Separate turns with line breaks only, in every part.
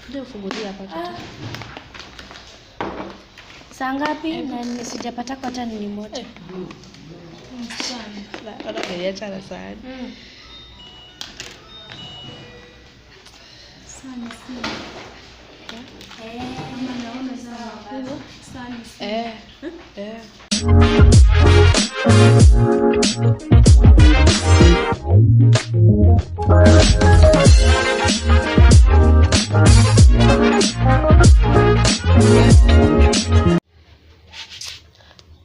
Ndio fungulia hapa kitu.
Saa ngapi? Na nisijapata kwa hata ni moja.
Sana. Ona kaniacha na sana.
Sana sana. Kama naona sana. Sana.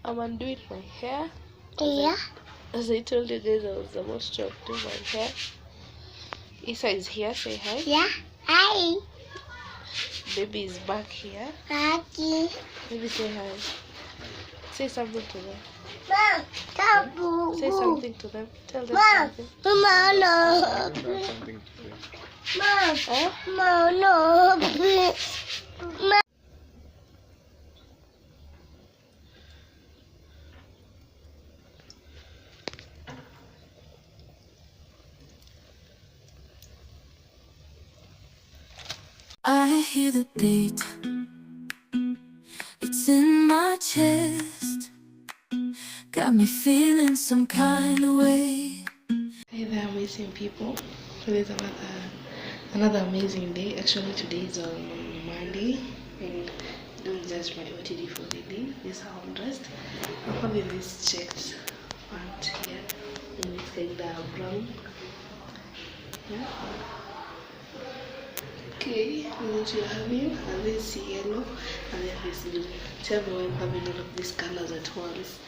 I'm undoing my hair.
Yeah.
As I told you guys, I was about to do my hair. Isa is here. Say hi.
Yeah. Hi.
Baby is back here.
Hi.
Baby, say hi. Say something to them.
Mom,
Say something to them. Tell them
Mom,
something.
Mom, no.
Something to say.
Mom,
Huh?
Mom, no. Mom.
I hear the beat, it's in my chest, got me feeling some kind of way.
Hey there, amazing people. Today's another amazing day. Actually, today is on Monday, and don't judge my OTD for the day. This is how I'm dressed. I'm having this checked pant here, and it's kind of brown. Yeah. Okay, and then you have him, and this yellow, and then this blue. Tell me why I'm having all of these colors at once.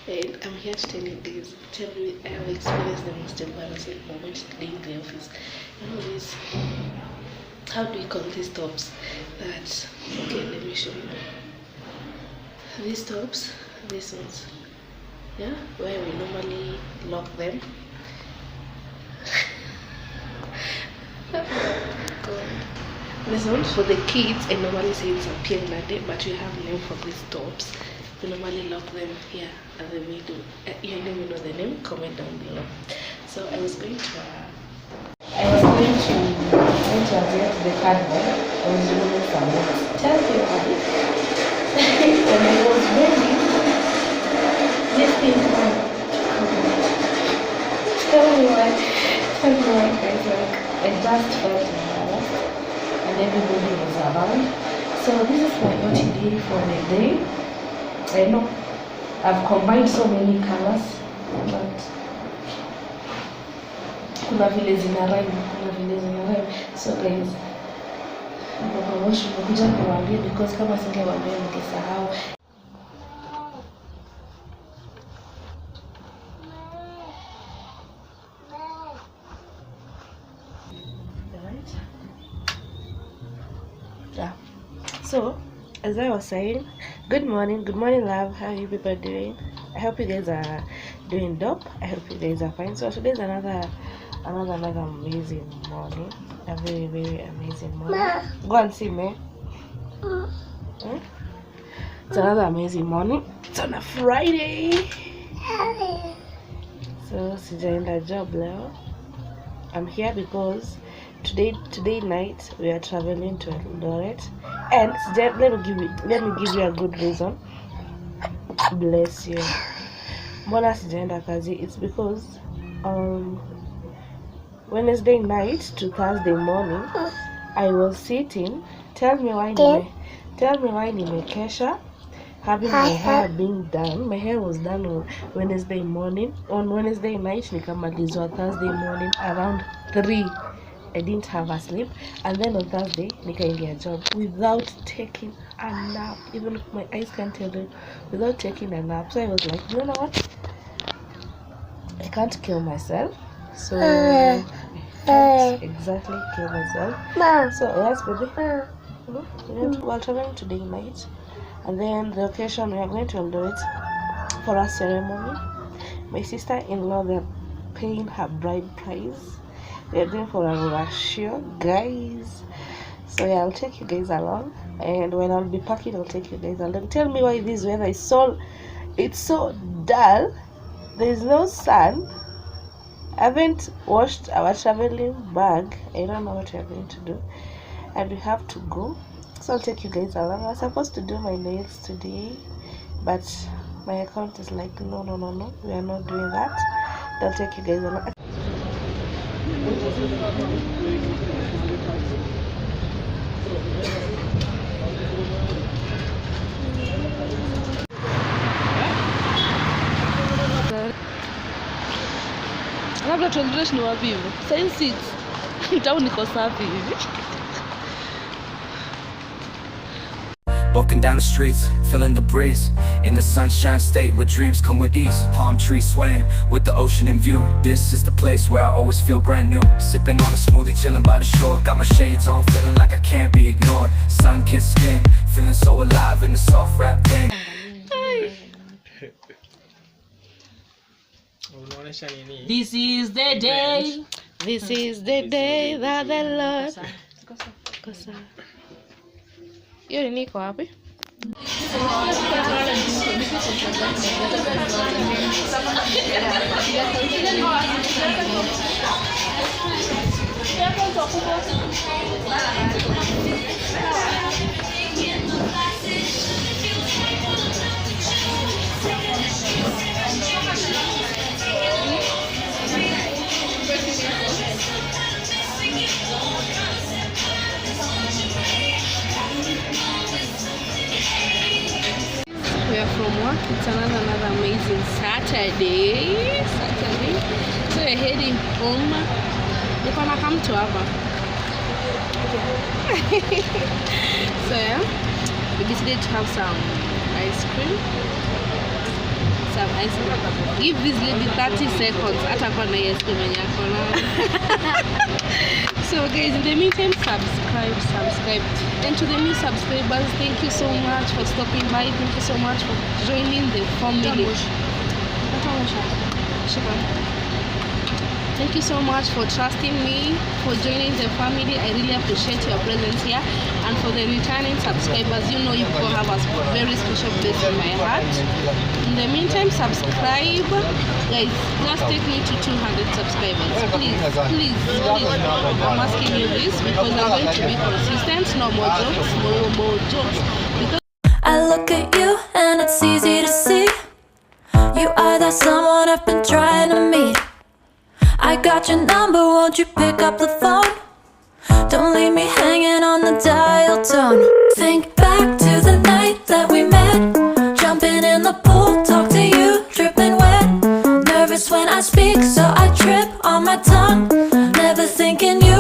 And I'm here to tell you guys, tell me I have experienced the most embarrassing moment today in the office. You know this, how do we call these tops? That, okay, let me show you. These tops, these ones, yeah, where we normally lock them. This one for the kids, I normally say it's a piernade, but we have a name for these tops. We normally lock them here at the middle. You don't even know the name, comment down below. So I was going to get the cardboard. I was doing some work. Tell me why. When I was ready, this thing came. Tell me why, guys. Like, I just felt embarrassed, and everybody was around. So this is my OTD for the day. I know I've combined so many colors, but kuna vile zina rhyme. So guys, nimekuja kuwaambia because kama singewaambia ningesahau. Yeah. So, as I was saying, good morning love, how are you people doing? I hope you guys are doing dope. I hope you guys are fine. So today's another amazing morning, a very amazing morning. Go and see me. It's another amazing morning. It's on a Friday. So sijaenda job leo. I'm here because today night we are traveling to Eldoret, and let me give you a good reason. Bless you. Mbona sijaenda kazi? It's because Wednesday night to Thursday morning I was sitting. Tell me why nimekesha having my hair being done. My hair was done on Wednesday morning. On Wednesday night nikamalizwa Thursday morning around 3. I didn't have a sleep, and then on Thursday nikaingia job without taking a nap. Even if my eyes can't tell you, without taking a nap. So I was like, you know what, I can't kill myself, so I can't exactly kill myself. So yes, baby, we're traveling today night, and then the occasion we are going to do it for a ceremony. My sister-in-law, they're paying her bride price. We are going for a ratio, guys. So yeah, I'll take you guys along, and when I'll be packing, I'll take you guys along. Tell me why this weather is so dull. There's no sun. I haven't washed our traveling bag. I don't know what we are going to do. and we have to go. So I'll take you guys along. I was supposed to do my nails today, but my account is like, no, we are not doing that. I'll take you guys along. Labda tuendelee ni wapi hivi? Science 6. Town niko safi hivi.
Walking down the streets, feeling the breeze. In the sunshine state where dreams come with ease. Palm trees swaying with the ocean in view. This is the place where I always feel brand new. Sipping on a smoothie, chilling by the shore. Got my shades on, feeling like I can't be ignored. Sun-kissed skin, feeling so alive in the soft rap thing.
This is the day.
This is the day that the Lord. Hiyo niko wapi? We are from work. It's another amazing Saturday. So we're heading home. We're gonna come to Ava. So yeah, we decided to have some ice cream. Give this lady 30 seconds. So guys, in the meantime, subscribe. And to the new subscribers, thank you so much for stopping by. Thank you so much for joining the family. Thank you so much for trusting me, for joining the family. I really appreciate your presence here. And for the returning subscribers, you know you will have a very special place in my heart. In the meantime, subscribe. Guys, just take me to 200 subscribers. Please. I'm asking you this because I'm going to be consistent. No more jokes. Because
I look at you and it's easy to see. You are that someone I've been trying to meet. I got your number, won't you pick up the phone? Don't leave me hanging on the dial tone. Think back to the night that we met. Jumping in the pool, talk to you, dripping wet. Nervous when I speak, so I trip on my tongue. Never thinking you